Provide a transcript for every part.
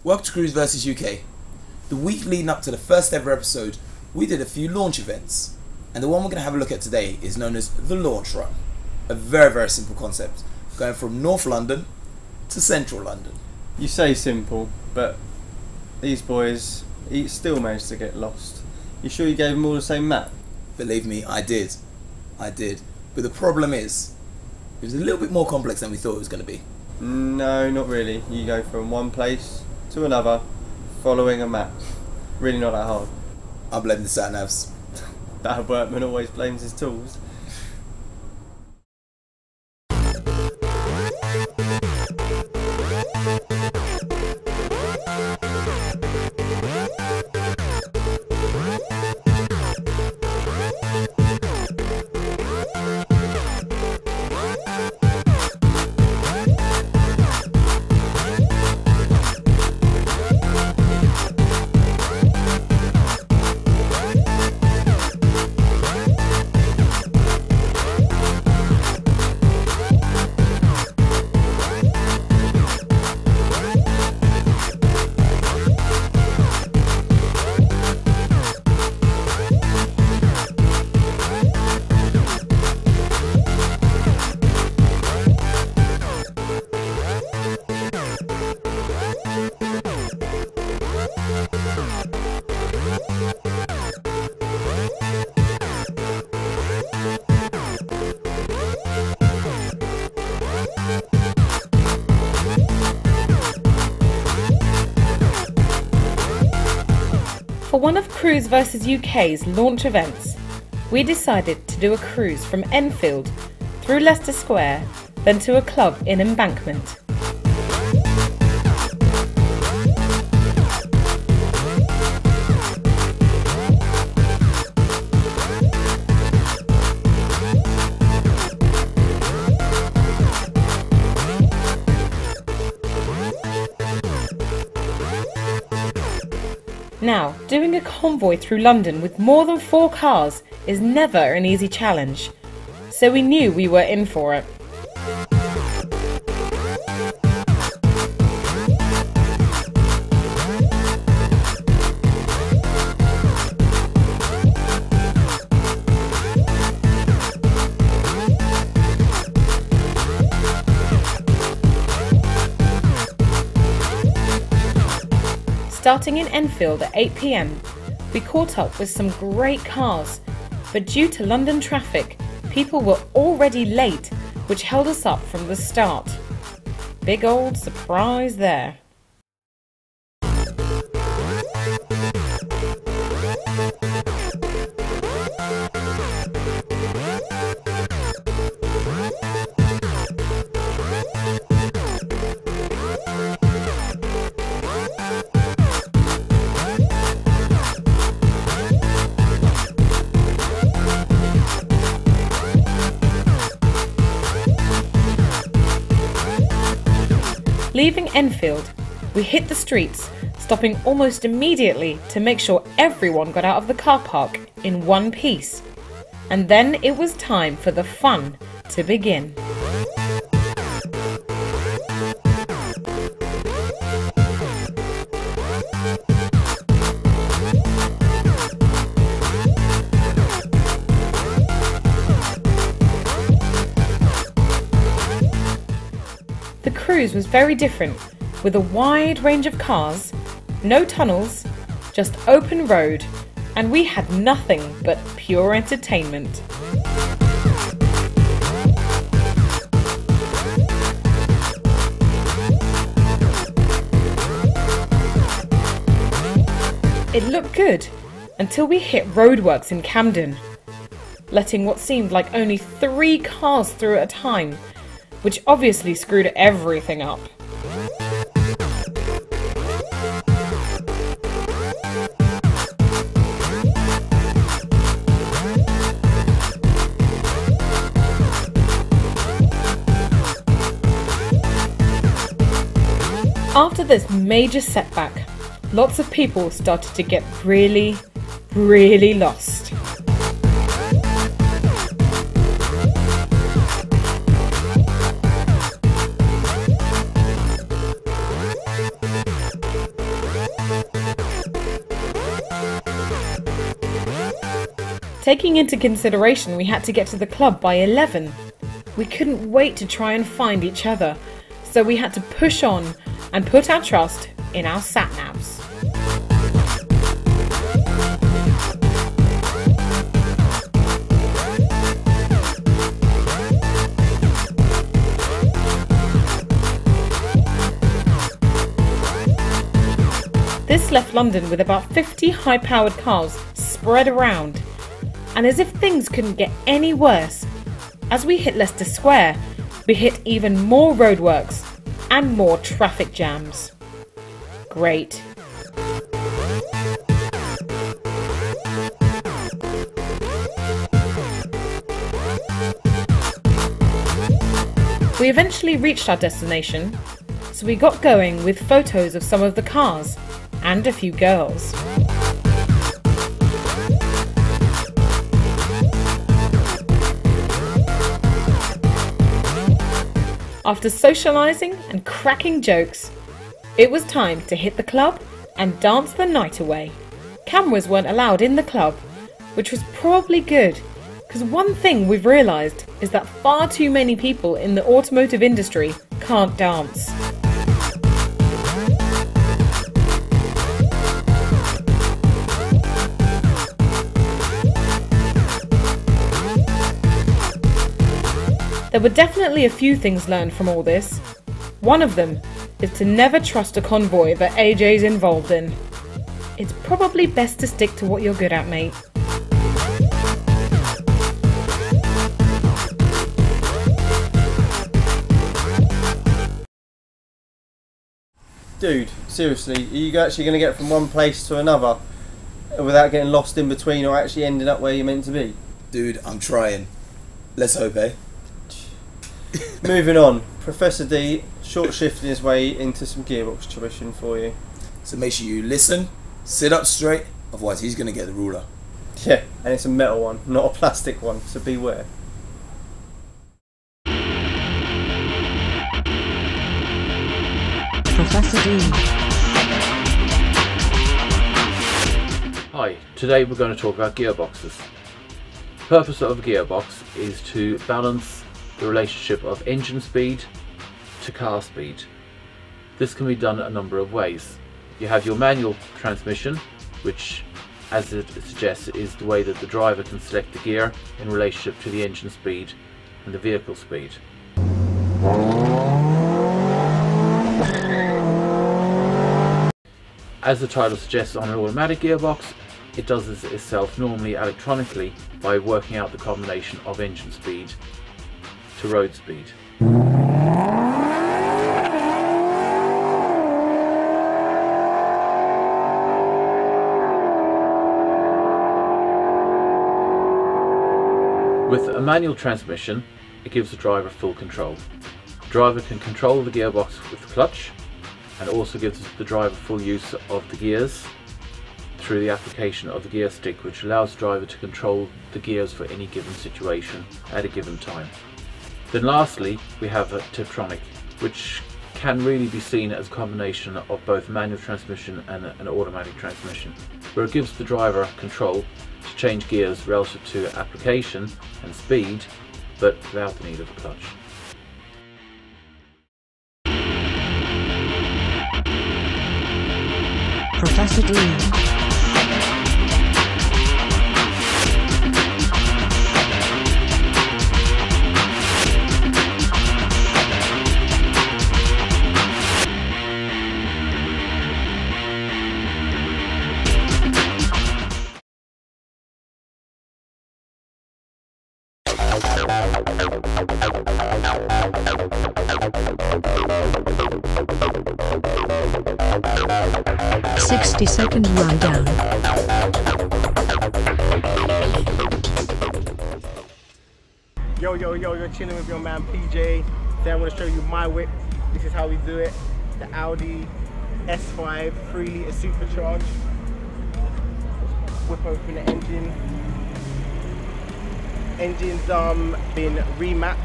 Welcome to CrewsVs UK. The week leading up to the first ever episode, we did a few launch events, and the one we're going to have a look at today is known as the Launch Run. A very simple concept, going from North London to Central London. You say simple, but these boys still managed to get lost. You sure you gave them all the same map? Believe me, I did. But the problem is, it was a little bit more complex than we thought it was going to be. No, not really. You go from one place to another, following a map. Really not that hard. I blame the sat-navs. Bad workman always blames his tools. For one of CrewsVs UK's launch events, we decided to do a cruise from Enfield through Leicester Square, then to a club in Embankment. Now, doing a convoy through London with more than 4 cars is never an easy challenge, so we knew we were in for it. Starting in Enfield at 8 PM, we caught up with some great cars, but due to London traffic, people were already late, which held us up from the start. Big old surprise there. Leaving Enfield, we hit the streets, stopping almost immediately to make sure everyone got out of the car park in one piece. And then it was time for the fun to begin. The cruise was very different, with a wide range of cars, no tunnels, just open road, and we had nothing but pure entertainment. It looked good until we hit roadworks in Camden, letting what seemed like only 3 cars through at a time, which obviously screwed everything up. After this major setback, lots of people started to get really lost. Taking into consideration we had to get to the club by 11, we couldn't wait to try and find each other, so we had to push on and put our trust in our sat-navs. This left London with about 50 high-powered cars spread around, and as if things couldn't get any worse, as we hit Leicester Square, we hit even more roadworks and more traffic jams. Great. We eventually reached our destination, so we got going with photos of some of the cars and a few girls. After socialising and cracking jokes, it was time to hit the club and dance the night away. Cameras weren't allowed in the club, which was probably good, because one thing we've realised is that far too many people in the automotive industry can't dance. There were definitely a few things learned from all this. One of them is to never trust a convoy that AJ's involved in. It's probably best to stick to what you're good at, mate. Dude, seriously, are you actually going to get from one place to another without getting lost in between or actually ending up where you're meant to be? Dude, I'm trying. Let's hope, eh? Moving on, Professor D short shifting his way into some gearbox tuition for you. So make sure you listen, sit up straight, otherwise he's going to get the ruler. Yeah, and it's a metal one, not a plastic one, so beware. Professor D. Hi, today we're going to talk about gearboxes. The purpose of a gearbox is to balance the relationship of engine speed to car speed. This can be done a number of ways. You have your manual transmission, which, as it suggests, is the way that the driver can select the gear in relationship to the engine speed and the vehicle speed. As the title suggests, on an automatic gearbox, it does this itself normally electronically by working out the combination of engine speed to road speed. With a manual transmission, it gives the driver full control. The driver can control the gearbox with the clutch, and also gives the driver full use of the gears through the application of the gear stick, which allows the driver to control the gears for any given situation at a given time. Then lastly, we have a Tiptronic, which can really be seen as a combination of both manual transmission and an automatic transmission, where it gives the driver control to change gears relative to application and speed, but without the need of a clutch. Professor D. 60-second rundown. Yo, you're chilling with your man PJ. Today I'm going to show you my whip. This is how we do it. The Audi S5 3-litre supercharged. Whip open the engine. Engine's been remapped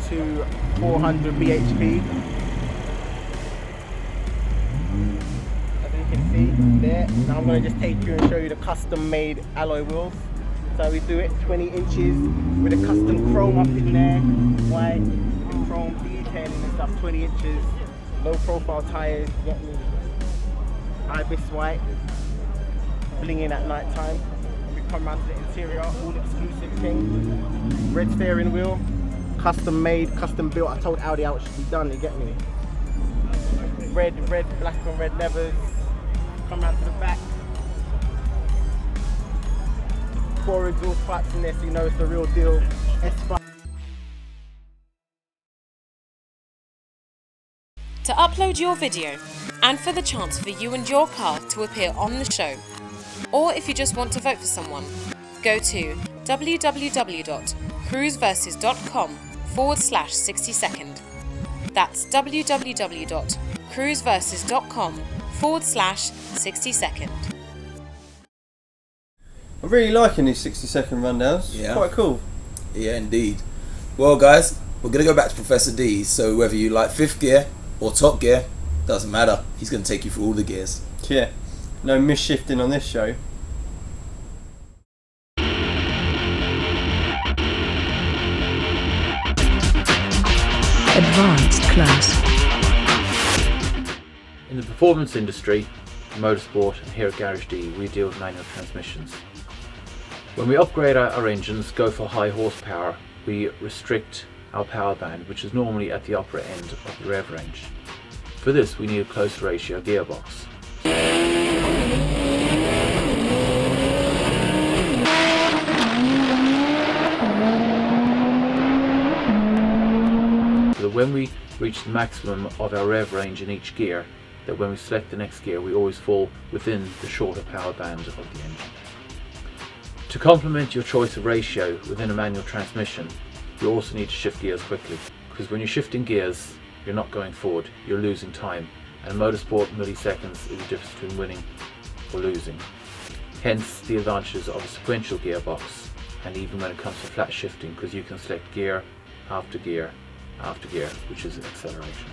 to 400 bhp. As you can see there. Now I'm going to just take you and show you the custom made alloy wheels. So we do it 20 inches with a custom chrome up in there, white, with the chrome detailing and stuff, 20 inches, low profile tyres, you get me? Ibis white, blinging at night time. We come around to the interior, all exclusive things. Red steering wheel, custom made, custom built. I told Audi how it should be done, you get me? Red, black and red levers. Come around to the back. 4 exhaust pipes in there, so you know it's the real deal. S5. To upload your video and for the chance for you and your car to appear on the show, or if you just want to vote for someone, go to www.crewsverses.com/60second. That's www.crewsverses.com/60second. I'm really liking these 60-second rundowns. Yeah. Quite cool. Yeah, indeed. Well, guys, we're going to go back to Professor D. So whether you like 5th gear or top gear, doesn't matter. He's going to take you through all the gears. Yeah. No misshifting on this show. Advanced class. In the performance industry, motorsport, and here at Garage D, we deal with manual transmissions. When we upgrade our engines, go for high horsepower, we restrict our power band, which is normally at the upper end of the rev range. For this, we need a close ratio gearbox. So that when we reach the maximum of our rev range in each gear, that when we select the next gear, we always fall within the shorter power band of the engine. To complement your choice of ratio within a manual transmission, you also need to shift gears quickly, because when you're shifting gears, you're not going forward, you're losing time, and in motorsport, milliseconds is the difference between winning or losing. Hence the advantages of a sequential gearbox, and even when it comes to flat shifting, because you can select gear after gear after gear, which is an acceleration.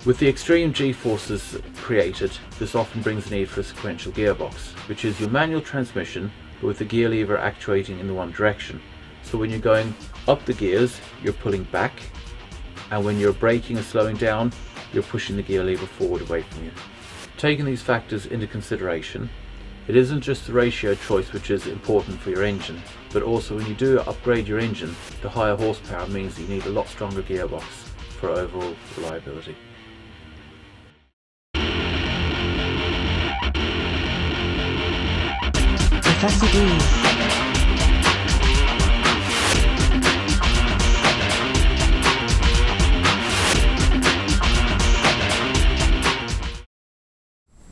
With the extreme G-forces created, this often brings the need for a sequential gearbox, which is your manual transmission but with the gear lever actuating in the one direction. So when you're going up the gears, you're pulling back, and when you're braking and slowing down, you're pushing the gear lever forward away from you. Taking these factors into consideration, it isn't just the ratio choice which is important for your engine, but also when you do upgrade your engine, the higher horsepower means that you need a lot stronger gearbox for overall reliability. Professor D.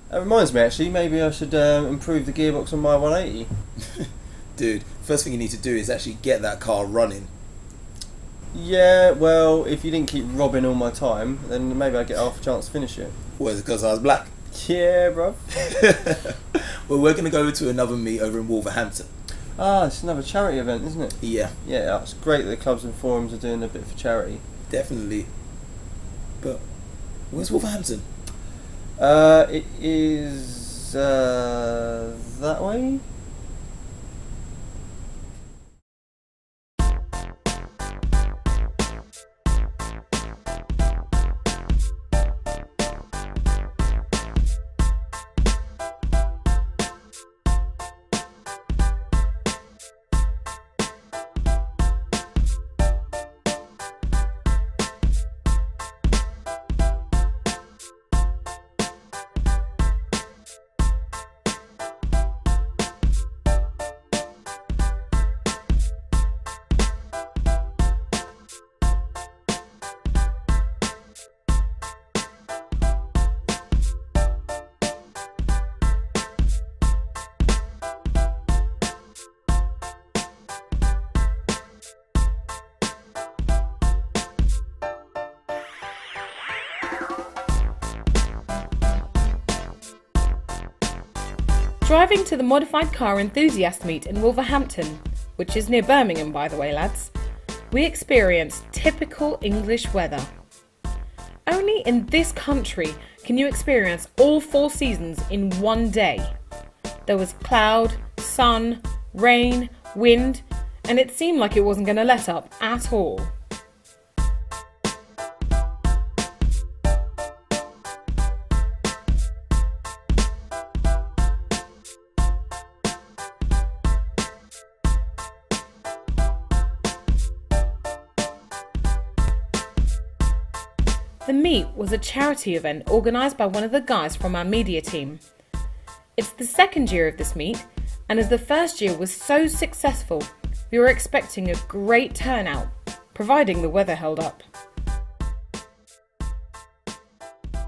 That reminds me, actually, maybe I should improve the gearbox on my 180. Dude, first thing you need to do is actually get that car running. Yeah, well, if you didn't keep robbing all my time, then maybe I'd get half a chance to finish it. Was it because I was black? Yeah, bro. Well, we're going to go to another meet over in Wolverhampton. Ah, it's another charity event, isn't it? Yeah. Yeah, it's great that the clubs and forums are doing a bit for charity. Definitely. But where's Wolverhampton? It is that way. Driving to the Modified Car Enthusiast Meet in Wolverhampton, which is near Birmingham by the way lads, we experienced typical English weather. Only in this country can you experience all 4 seasons in one day. There was cloud, sun, rain, wind, and it seemed like it wasn't going to let up at all. The meet was a charity event organised by one of the guys from our media team. It's the second year of this meet, and as the first year was so successful, we were expecting a great turnout, providing the weather held up.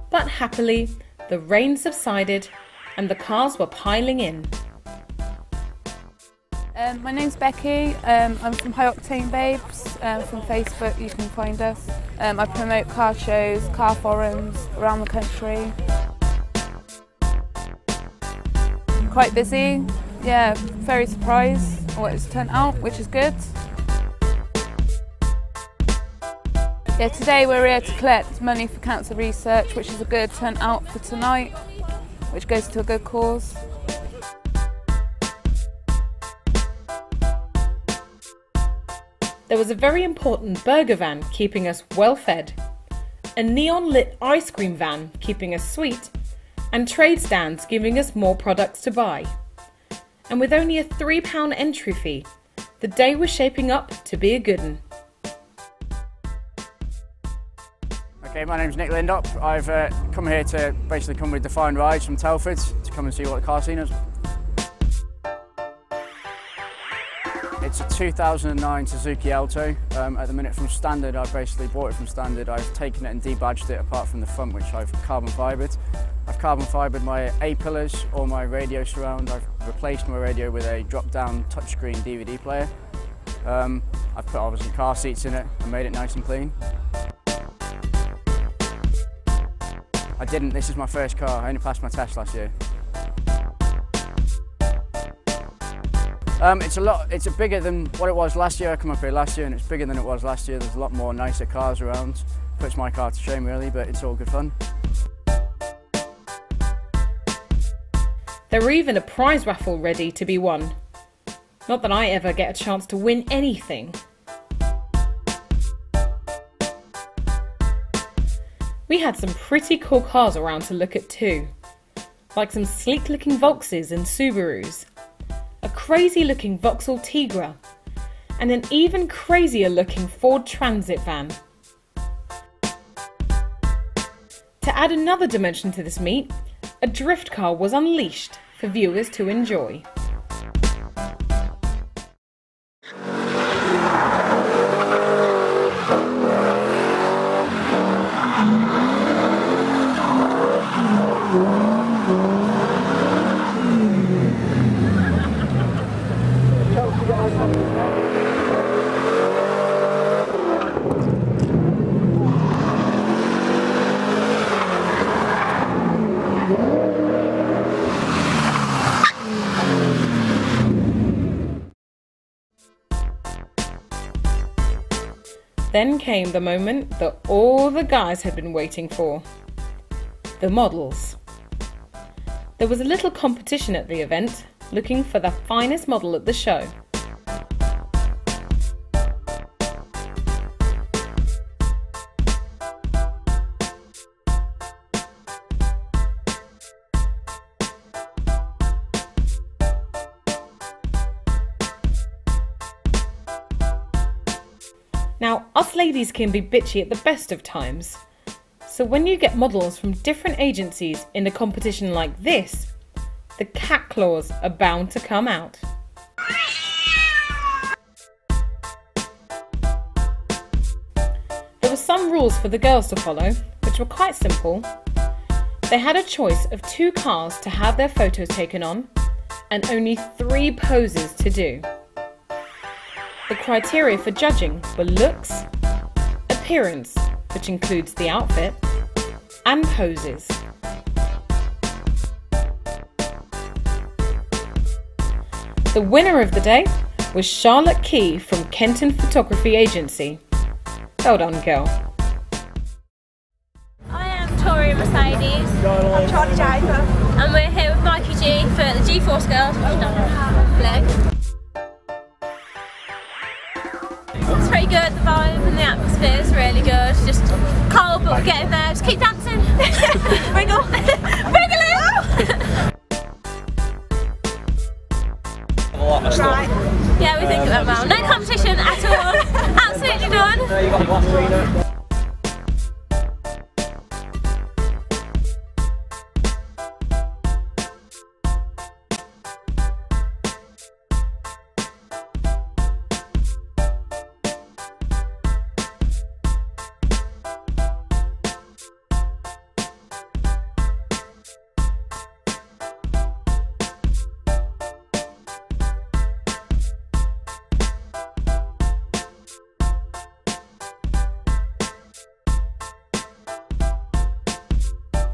But happily, the rain subsided and the cars were piling in. My name's Becky, I'm from High Octane Babes, from Facebook you can find us. I promote car shows, car forums around the country. Quite busy, yeah, very surprised at what it's turned out, which is good. Yeah, today we're here to collect money for cancer research, which is a good turnout for tonight, which goes to a good cause. There was a very important burger van keeping us well fed, a neon lit ice cream van keeping us sweet, and trade stands giving us more products to buy. And with only a £3 entry fee, the day was shaping up to be a good one. Okay, my name's Nick Lindop. I've come here to basically come with Defined Rides from Telford to come and see what the car scene is. It's a 2009 Suzuki Alto. At the minute from standard, I've basically bought it from standard. I've taken it and debadged it apart from the front, which I've carbon fibered. I've carbon fibered my A-pillars or my radio surround. I've replaced my radio with a drop-down touchscreen DVD player. I've put obviously car seats in it and made it nice and clean. This is my first car. I only passed my test last year. It's bigger than what it was last year. I come up here last year and it's bigger than it was last year. There's a lot more nicer cars around. Puts my car to shame really, but it's all good fun. There were even a prize raffle ready to be won. Not that I ever get a chance to win anything. We had some pretty cool cars around to look at too, like some sleek looking Volkses and Subarus, a crazy looking Vauxhall Tigra, and an even crazier looking Ford Transit van. To add another dimension to this meet, a drift car was unleashed for viewers to enjoy. Then came the moment that all the guys had been waiting for. The models. There was a little competition at the event, looking for the finest model at the show. Now, us ladies can be bitchy at the best of times, so when you get models from different agencies in a competition like this, the cat claws are bound to come out. There were some rules for the girls to follow, which were quite simple. They had a choice of 2 cars to have their photos taken on, and only 3 poses to do. The criteria for judging were looks, appearance, which includes the outfit, and poses. The winner of the day was Charlotte Key from Kenton Photography Agency. Well done, girl. I am Tori Mercedes. I'm Charlie Jacob. And we're here with Mikey G for the G-Force Girls, which is done leg. It's pretty good, the vibe and the atmosphere is really good. Just cold, but we're getting there. Just keep dancing. Wiggle. Wiggle. Right. Yeah, we think it went well. No competition at all. Absolutely none.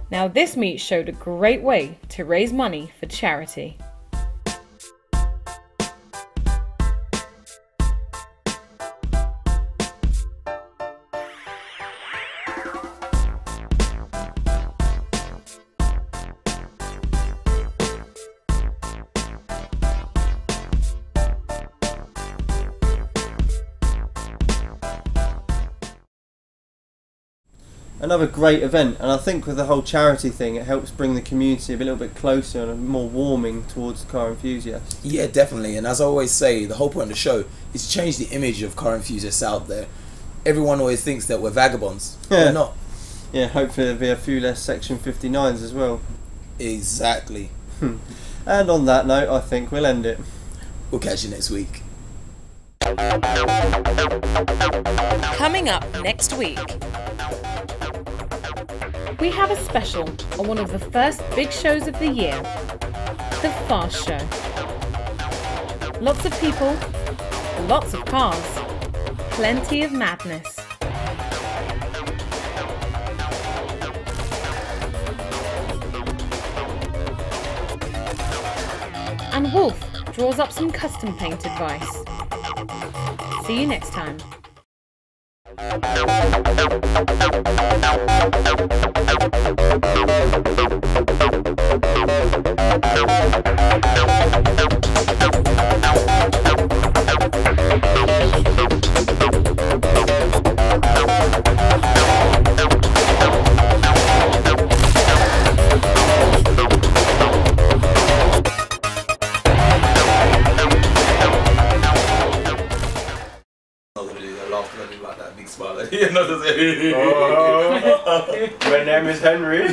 Now this meet showed a great way to raise money for charity. Another great event, and I think with the whole charity thing it helps bring the community a little bit closer and more warming towards car enthusiasts. Yeah, definitely. And as I always say, the whole point of the show is to change the image of car enthusiasts out there. Everyone always thinks that we're vagabonds. Yeah. We're not. Yeah, hopefully there'll be a few less Section 59s as well. Exactly. And on that note, I think we'll end it. We'll catch you next week. Coming up next week, we have a special on one of the first big shows of the year, the Fast Show. Lots of people, lots of cars, plenty of madness. And Wolf draws up some custom paint advice. See you next time. My name is Henry.